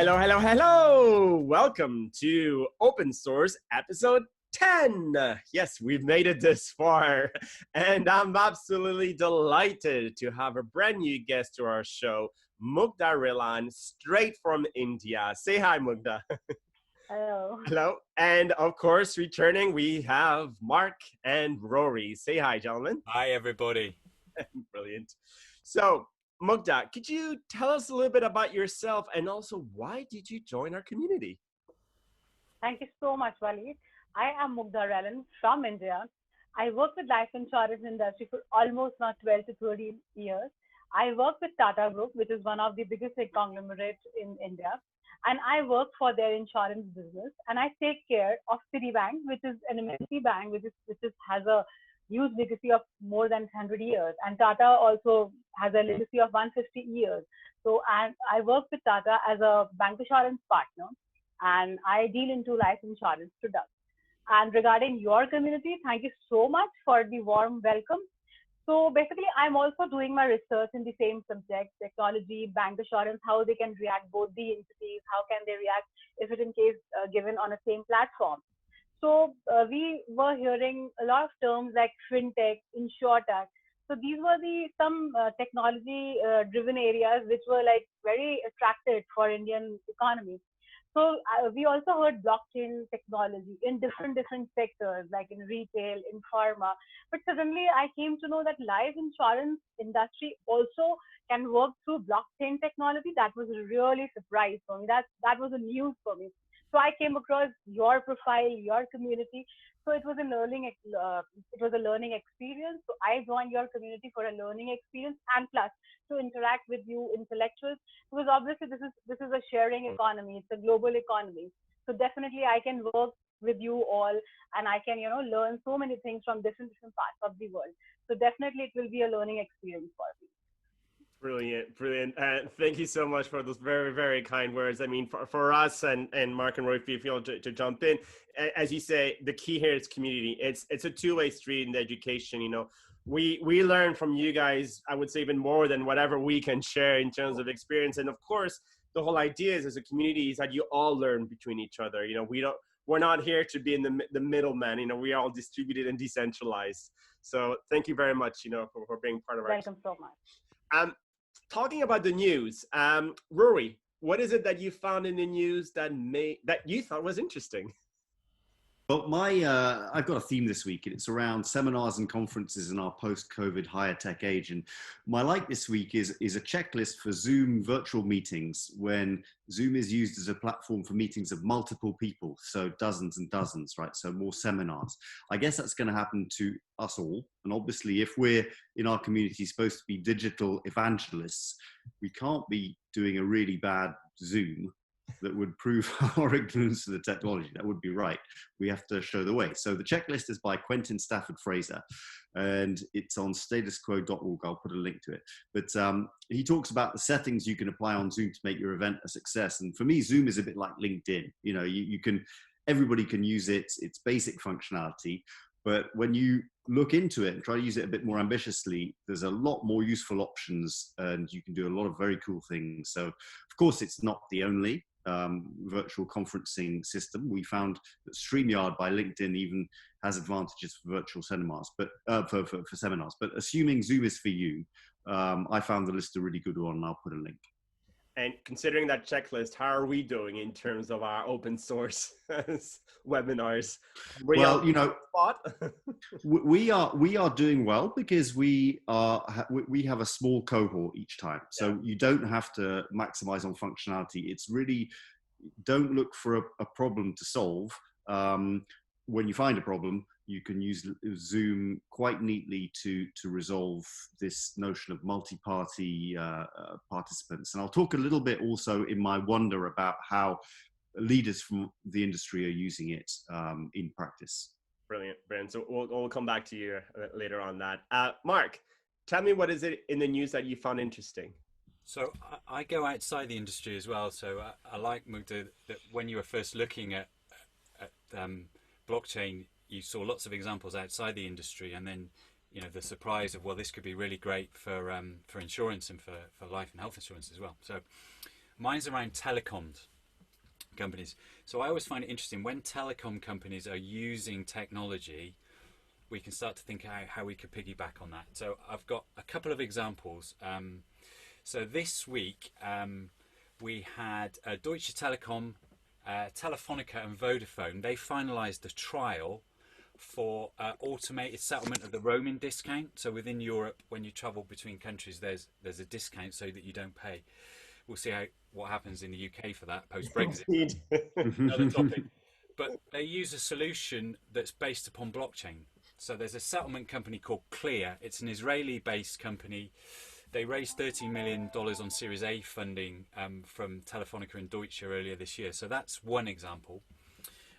Hello, hello, hello! Welcome to Open Source episode 10. Yes, we've made it this far, and I'm absolutely delighted to have a brand new guest to our show, Mugdha Relan, straight from India. Say hi, Mugdha. Hello. Hello. And of course, returning, we have Mark and Rory. Say hi, gentlemen. Hi, everybody. Brilliant. So, Mugdha, could you tell us a little bit about yourself and also why did you join our community? Thank you so much, Walid. I am Mugdha Relan from India. I work with life insurance industry for almost now 12 to 13 years. I work with Tata Group, which is one of the biggest conglomerates in India. And I work for their insurance business. And I take care of Citibank, which is an MNC bank, which has a huge legacy of more than 100 years. And Tata also has a legacy of 150 years. So, and I work with Tata as a bank assurance partner, and I deal into life insurance products. And regarding your community, thank you so much for the warm welcome. So basically, I'm also doing my research in the same subject, technology, bank assurance, how they can react, both the entities, how can they react if it in case given on a same platform. So we were hearing a lot of terms like fintech, insurtech. So these were some technology driven areas which were like very attracted for Indian economy. So we also heard blockchain technology in different sectors, like in retail, in pharma. But suddenly I came to know that life insurance industry also can work through blockchain technology. That was really surprise for me. That was a news for me. So I came across your profile, your community. So it was a learning experience. So I joined your community for a learning experience and plus to interact with you intellectuals, because obviously this is a sharing economy. It's a global economy. So definitely I can work with you all, and I can learn so many things from different parts of the world. So definitely it will be a learning experience for me. Brilliant, brilliant. Thank you so much for those very, very kind words. I mean, for us and Mark and Roy, if you feel to jump in, as you say, the key here is community. It's a two-way street in the education. We learn from you guys, I would say, even more than whatever we can share in terms of experience. And of course, the whole idea is as a community is that you all learn between each other. We're not here to be in the middleman. We are all distributed and decentralized. So thank you very much, for being part of our. Welcome so much. Talking about the news, Rory, what is it that you found in the news that you thought was interesting? Well, I've got a theme this week, and it's around seminars and conferences in our post-COVID higher tech age. And my like this week is a checklist for Zoom virtual meetings when Zoom is used as a platform for meetings of multiple people, so dozens and dozens, right? So more seminars. I guess that's going to happen to us all. And obviously, if we're in our community supposed to be digital evangelists, we can't be doing a really bad Zoom that would prove our ignorance of the technology. That would be right. We have to show the way. So the checklist is by Quentin Stafford Fraser, and it's on statusquo.org. I'll put a link to it. But he talks about the settings you can apply on Zoom to make your event a success. And for me, Zoom is a bit like LinkedIn. Everybody can use it. It's basic functionality. But when you look into it and try to use it a bit more ambitiously, there's a lot more useful options, and you can do a lot of very cool things. So, of course, it's not the only virtual conferencing system. We found that StreamYard by LinkedIn even has advantages for virtual seminars, but for seminars. But assuming Zoom is for you, I found the list a really good one, and I'll put a link. And considering that checklist, how are we doing in terms of our open source webinars? Well, we are doing well because we have a small cohort each time, so you don't have to maximize on functionality. It's really, don't look for a problem to solve. When you find a problem, you can use Zoom quite neatly to resolve this notion of multi-party participants. And I'll talk a little bit also in my wonder about how leaders from the industry are using it in practice. Brilliant, brilliant. So we'll come back to you later on that. Mark, tell me, what is it in the news that you found interesting? So I go outside the industry as well. So I like, Mugdha, that when you were first looking at blockchain, you saw lots of examples outside the industry, and then the surprise of, well, this could be really great for insurance and for life and health insurance as well. So mine's around telecoms. companies. So I always find it interesting when telecom companies are using technology, we can start to think how we could piggyback on that. So I've got a couple of examples. So this week we had Deutsche Telekom, Telefonica and Vodafone. They finalised a trial for automated settlement of the roaming discount. So within Europe, when you travel between countries, there's a discount so that you don't pay. We'll see what happens in the UK for that post-Brexit. Another topic. But they use a solution that's based upon blockchain. So there's a settlement company called Clear. It's an Israeli-based company. They raised $13 million on Series A funding from Telefonica and Deutsche earlier this year. So that's one example.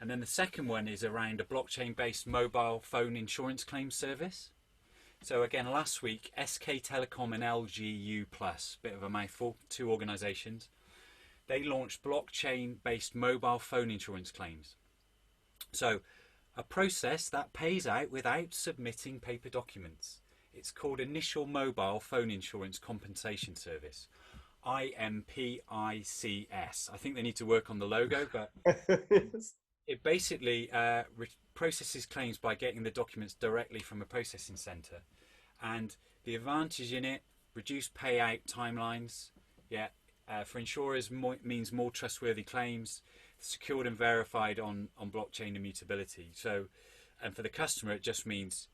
And then the second one is around a blockchain-based mobile phone insurance claim service. So again, last week, SK Telecom and LGU Plus, bit of a mouthful, two organisations, they launched blockchain-based mobile phone insurance claims. So a process that pays out without submitting paper documents. It's called Initial Mobile Phone Insurance Compensation Service, IMPICS. I think they need to work on the logo, but it basically processes claims by getting the documents directly from a processing centre. And the advantage in it, reduced payout timelines, for insurers means more trustworthy claims, secured and verified on blockchain immutability. So, and for the customer, it just means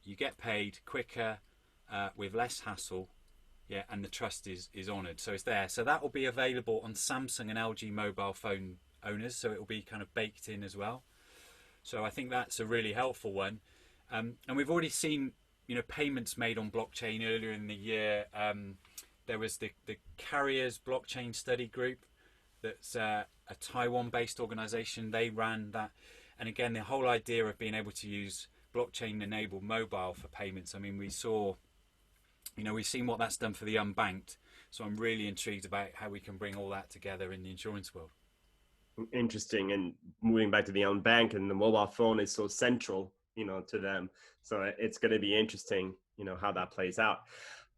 you get paid quicker, with less hassle, and the trust is honoured. So it's there. So that will be available on Samsung and LG mobile phone owners. So it will be kind of baked in as well. So I think that's a really helpful one. And we've already seen, payments made on blockchain earlier in the year. There was the Carriers Blockchain Study Group. That's a Taiwan-based organisation. They ran that. And again, the whole idea of being able to use blockchain-enabled mobile for payments. I mean, we've seen what that's done for the unbanked. So I'm really intrigued about how we can bring all that together in the insurance world. Interesting. And moving back to the unbanked, and the mobile phone is so central, to them. So it's going to be interesting, how that plays out.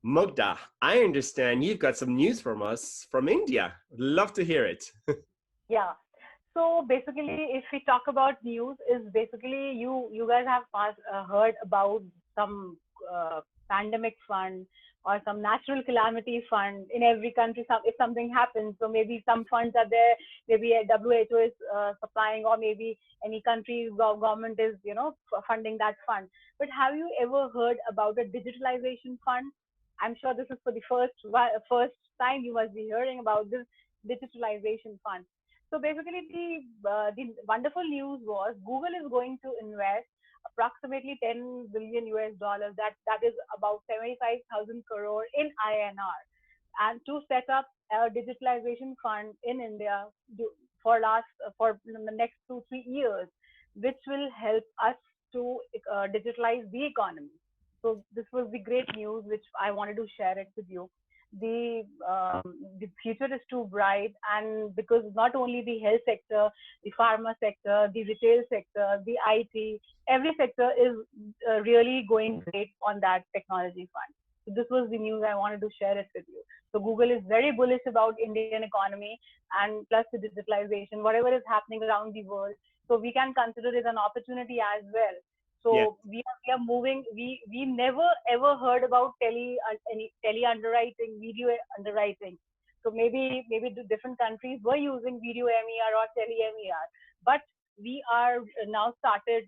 Mugdha, I understand you've got some news from us from India. Love to hear it. Yeah. So basically, if we talk about news, is basically you guys have heard about some pandemic fund or some natural calamity fund in every country. If something happens, so maybe some funds are there, maybe a WHO is supplying, or maybe any country government is funding that fund. But have you ever heard about a digitalization fund? I'm sure this is for the first time you must be hearing about this digitalization fund. So basically, the wonderful news was Google is going to invest approximately $10 billion US. That is about 75,000 crore in INR, and to set up a digitalization fund in India for the next 2-3 years, which will help us to digitalize the economy. So this was the great news, which I wanted to share it with you. The future is too bright, and because not only the health sector, the pharma sector, the retail sector, the IT, every sector is really going great on that technology fund. So this was the news I wanted to share it with you. So Google is very bullish about Indian economy and plus the digitalization, whatever is happening around the world. So we can consider it an opportunity as well. So we are moving. We never ever heard about tele underwriting, video underwriting. So maybe the different countries were using video MER or tele MER, but we are now started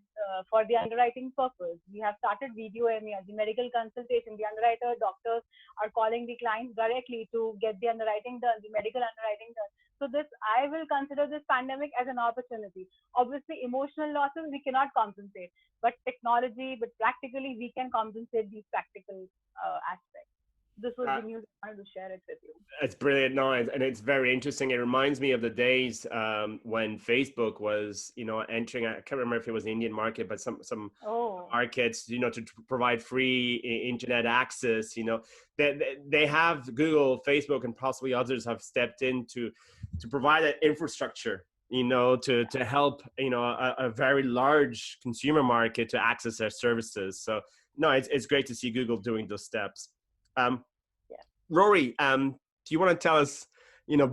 for the underwriting purpose. We have started video MER, the medical consultation. The underwriter doctors are calling the clients directly to get the underwriting done, the medical underwriting done. So I will consider this pandemic as an opportunity. Obviously, emotional losses we cannot compensate, but practically we can compensate these practical aspects. This was the news I wanted to share it with you. It's brilliant, no, and it's very interesting. It reminds me of the days when Facebook was, entering. I can't remember if it was the Indian market, but some markets, to provide free internet access. They have Google, Facebook, and possibly others have stepped in to provide that infrastructure, to help, a very large consumer market to access their services. So no, it's great to see Google doing those steps. Rory, do you want to tell us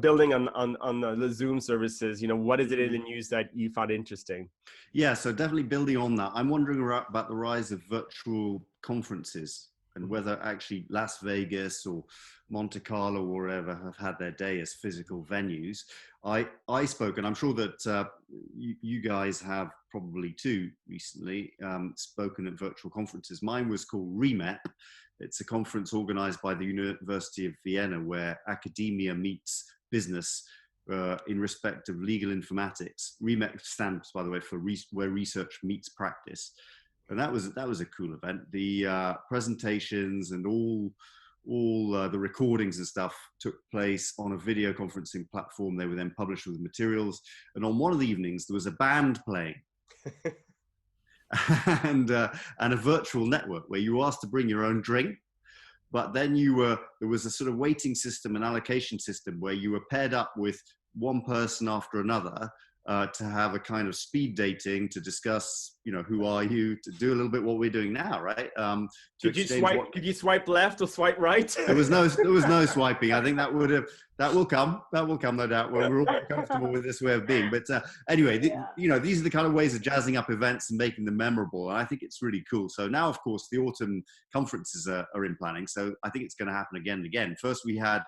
building on the Zoom services, what is it in the news that you found interesting? Yeah, so definitely building on that. I'm wondering about the rise of virtual conferences and whether actually Las Vegas or Monte Carlo or wherever have had their day as physical venues. I spoke, and I'm sure that you guys have probably too recently spoken at virtual conferences. Mine was called REMEP. It's a conference organized by the University of Vienna where academia meets business in respect of legal informatics. REMEP stands, by the way, for where research meets practice. And that was a cool event. The presentations and all the recordings and stuff took place on a video conferencing platform. They were then published with materials. And on one of the evenings, there was a band playing. and a virtual network where you were asked to bring your own drink, but then there was a sort of waiting system and allocation system where you were paired up with one person after another to have a kind of speed dating to discuss, who are you, to do a little bit what we're doing now, right? Could you swipe left or swipe right? There was no swiping. I think that will come, no doubt. We're all comfortable with this way of being. But anyway, these are the kind of ways of jazzing up events and making them memorable. And I think it's really cool. So now, of course, the autumn conferences are in planning. So I think it's going to happen again and again. First, we had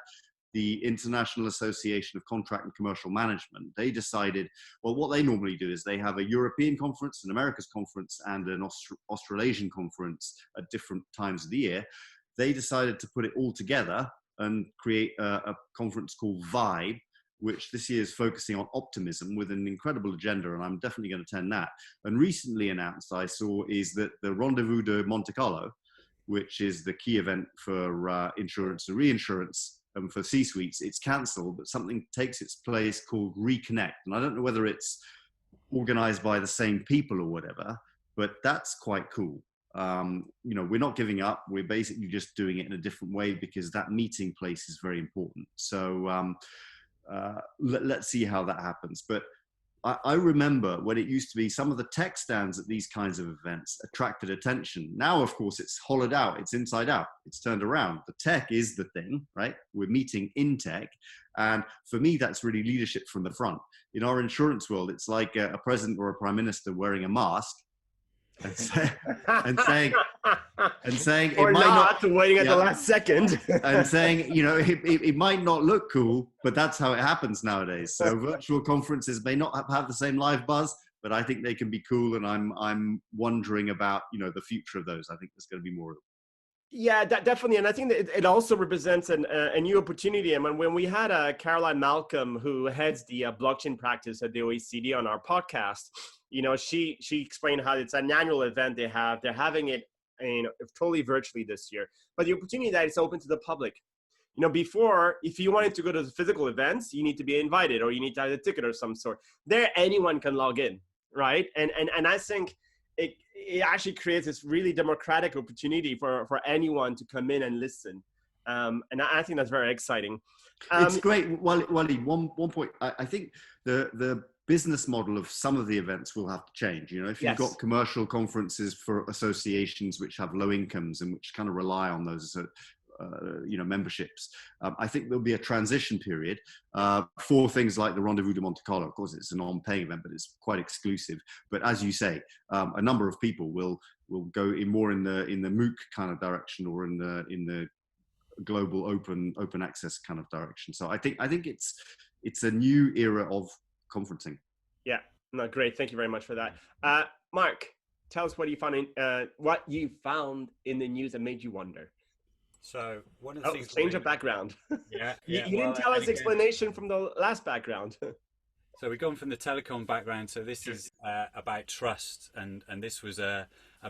the International Association of Contract and Commercial Management. They decided, well, what they normally do is they have a European conference, an Americas conference, and an Australasian conference at different times of the year. They decided to put it all together and create a conference called Vibe, which this year is focusing on optimism with an incredible agenda, and I'm definitely going to attend that. And recently announced, I saw, is that the Rendezvous de Monte Carlo, which is the key event for insurance and reinsurance, and for C-suites, it's cancelled, but something takes its place called Reconnect. And I don't know whether it's organized by the same people or whatever, but that's quite cool. We're not giving up. We're basically just doing it in a different way because that meeting place is very important. So let's see how that happens. But I remember when it used to be some of the tech stands at these kinds of events attracted attention. Now, of course, it's hollowed out. It's inside out. It's turned around. The tech is the thing, right? We're meeting in tech. And for me, that's really leadership from the front. In our insurance world, it's like a president or a prime minister wearing a mask and saying or it might not waiting at the last second and saying it might not look cool, but that's how it happens nowadays. So virtual conferences may not have the same live buzz, but I think they can be cool, and I'm wondering about the future of those. I think there's going to be more of them. Yeah, definitely. And I think that it also represents a new opportunity. And when we had Caroline Malcolm, who heads the blockchain practice at the OECD, on our podcast, she explained how it's an annual event they have. They're having it totally virtually this year. But the opportunity that it's open to the public. Before, if you wanted to go to the physical events, you need to be invited or you need to have a ticket of some sort. There, anyone can log in, right? And I think it actually creates this really democratic opportunity for anyone to come in and listen. And I think that's very exciting. It's great. Wally, one point, I think the business model of some of the events will have to change. If you've got commercial conferences for associations which have low incomes and which kind of rely on those memberships. I think there'll be a transition period for things like the Rendezvous de Monte Carlo. Of course, it's a non-paying event, but it's quite exclusive. But as you say, a number of people will go in the MOOC kind of direction or in the global open access kind of direction. So I think it's a new era of conferencing. Yeah, no, great. Thank you very much for that. Mark, tell us what you found in the news that made you wonder. So one of the things. Change of background. Yeah. You didn't tell us explanation from the last background. So we've gone from the Telcon background. So this is about trust, and this was a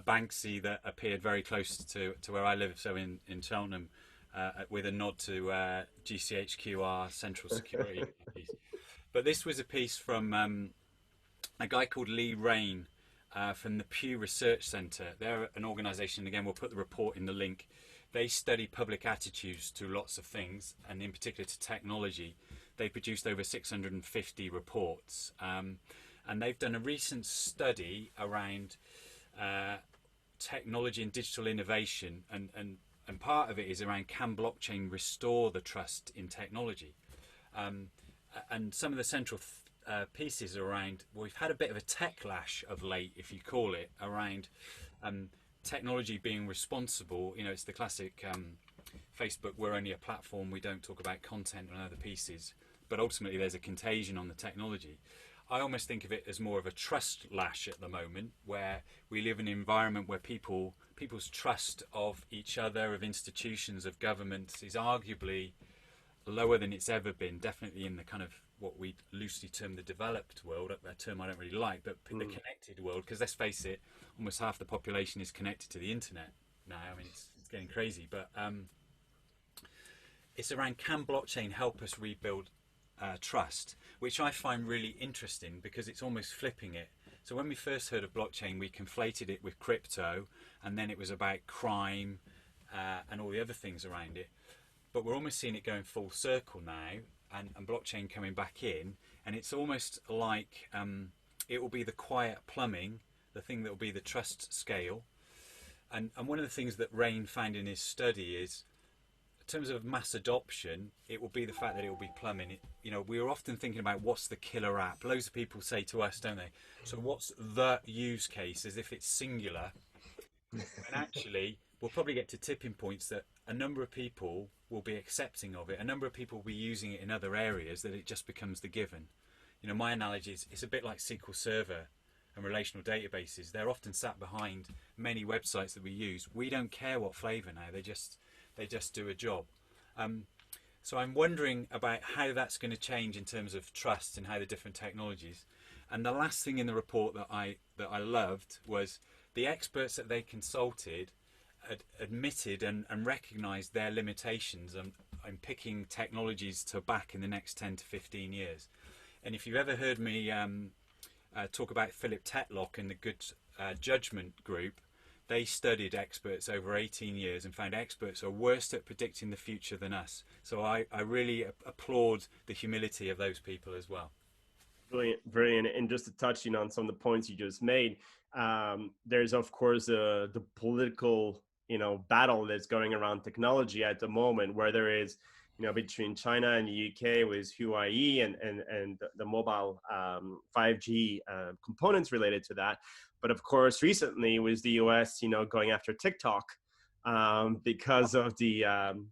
Banksy that appeared very close to where I live. So in Cheltenham, with a nod to GCHQR Central Security. But this was a piece from a guy called Lee Rain from the Pew Research Centre. They're an organisation. Again, we'll put the report in the link. They study public attitudes to lots of things, and in particular to technology. They produced over 650 reports, and they've done a recent study around technology and digital innovation, and part of it is around, can blockchain restore the trust in technology? And some of the central pieces around, well, we've had a bit of a tech lash of late, if you call it, around technology being responsible. You know, it's the classic Facebook, we're only a platform, we don't talk about content and other pieces, but ultimately there's a contagion on the technology. I almost think of it as more of a trust lash at the moment, where we live in an environment where people's trust of each other, of institutions, of governments is arguably lower than it's ever been, definitely in the kind of what we loosely term the developed world, a term I don't really like, but the connected world, because let's face it, almost half the population is connected to the internet now. I mean, it's getting crazy, but it's around, can blockchain help us rebuild trust, which I find really interesting because it's almost flipping it. So when we first heard of blockchain, we conflated it with crypto, and then it was about crime and all the other things around it. But we're almost seeing it going full circle now, and blockchain coming back in, and it's almost like it will be the quiet plumbing, the thing that will be the trust scale. And one of the things that Rain found in his study is, in terms of mass adoption, it will be the fact that it will be plumbing. You know, we are often thinking about what's the killer app. Loads of people say to us, don't they? So what's the use case, as if it's singular? And actually, we'll probably get to tipping points that a number of people will be accepting of it. A number of people will be using it in other areas, that it just becomes the given. You know, my analogy is it's a bit like SQL Server and relational databases. They're often sat behind many websites that we use. We don't care what flavor now. They just do a job. So I'm wondering about how that's going to change in terms of trust and how the different technologies. And the last thing in the report that I loved was the experts that they consulted admitted and recognised their limitations on picking technologies to back in the next 10 to 15 years. And if you've ever heard me talk about Philip Tetlock and the Good Judgment Group, they studied experts over 18 years and found experts are worse at predicting the future than us. So I really applaud the humility of those people as well. Brilliant, brilliant. And just to touch on some of the points you just made, there's of course the political battle that's going around technology at the moment, where there is between China and the UK with Huawei and the mobile 5G components related to that. But of course, recently was the US, going after TikTok because of the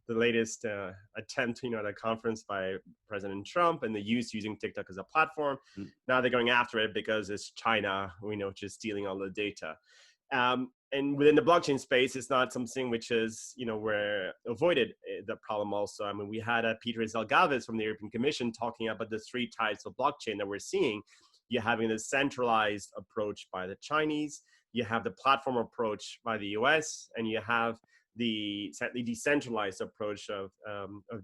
latest attempt, at a conference by President Trump and the use using TikTok as a platform. Now they're going after it because it's China, just stealing all the data. And within the blockchain space, it's not something which is, where avoided the problem also. I mean, we had Peter Zelgalvis from the European Commission talking about the three types of blockchain that we're seeing. You're having the centralized approach by the Chinese, you have the platform approach by the US, and you have the decentralized approach of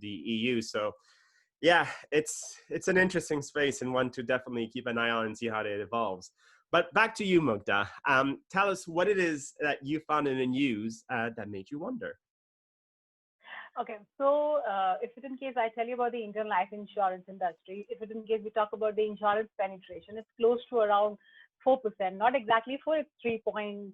the EU. So yeah, it's an interesting space and one to definitely keep an eye on and see how it evolves. But back to you, Mugdha. Tell us what it is that you found in the news that made you wonder. Okay, so if it in case I tell you about the Indian life insurance industry, if it in case we talk about the insurance penetration, it's close to around 4%, not exactly 4, it's 3.69%,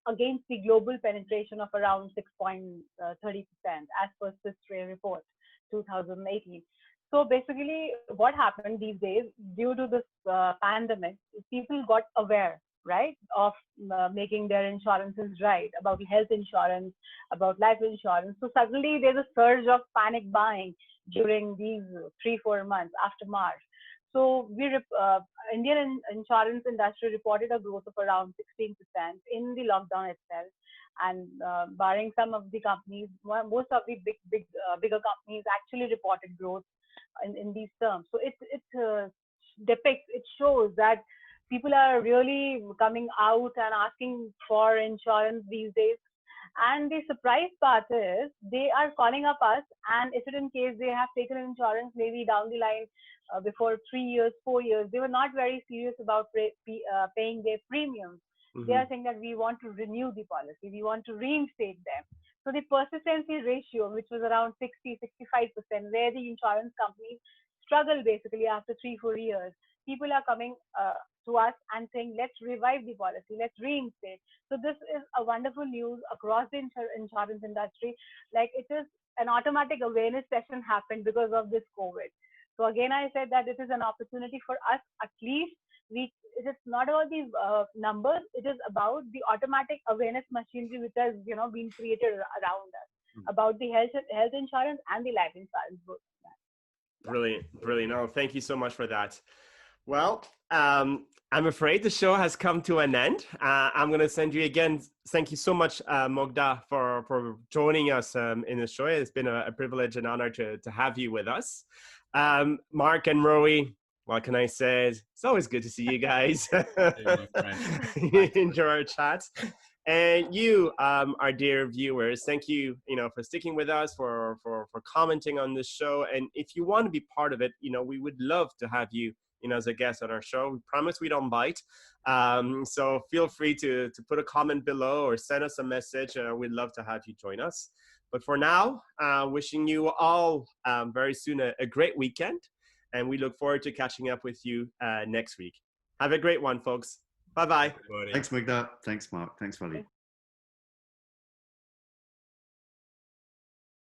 against the global penetration of around 6.30%, as per Swiss report 2018. So basically, what happened these days, due to this pandemic, people got aware, right, of making their insurances right, about health insurance, about life insurance. So suddenly there's a surge of panic buying during these 3-4 months after March. So Indian insurance industry reported a growth of around 16% in the lockdown itself. And barring some of the companies, most of the bigger companies actually reported growth in these terms. So it depicts, it shows that people are really coming out and asking for insurance these days. And the surprise part is they are calling up us, and if it in case they have taken insurance maybe down the line before 3 years, 4 years, they were not very serious about paying their premiums. Mm-hmm. They are saying that we want to renew the policy, we want to reinstate them. So the persistency ratio, which was around 60-65%, where the insurance companies struggle basically after 3-4 years. People are coming to us and saying, let's revive the policy, let's reinstate. So this is a wonderful news across the insurance industry. Like, it is an automatic awareness session happened because of this COVID. So again, I said that it is an opportunity for us, at least it is not about the numbers, it is about the automatic awareness machinery which has, been created around us about the health insurance and the life insurance both. Brilliant. Oh, thank you so much for that. Well, I'm afraid the show has come to an end. I'm going to send you again. Thank you so much, Mugdha, for joining us in the show. It's been a privilege and honor to have you with us. Mark and Rory, what can I say? It's always good to see you guys. Enjoy our chats. And you, our dear viewers, thank you, for sticking with us, for commenting on this show. And if you want to be part of it, we would love to have you, as a guest on our show. We promise we don't bite. So feel free to put a comment below or send us a message. We'd love to have you join us. But for now, wishing you all very soon a great weekend. And we look forward to catching up with you next week. Have a great one, folks. Bye-bye. Thanks, Mugdha. Thanks, Mark. Thanks, Wally.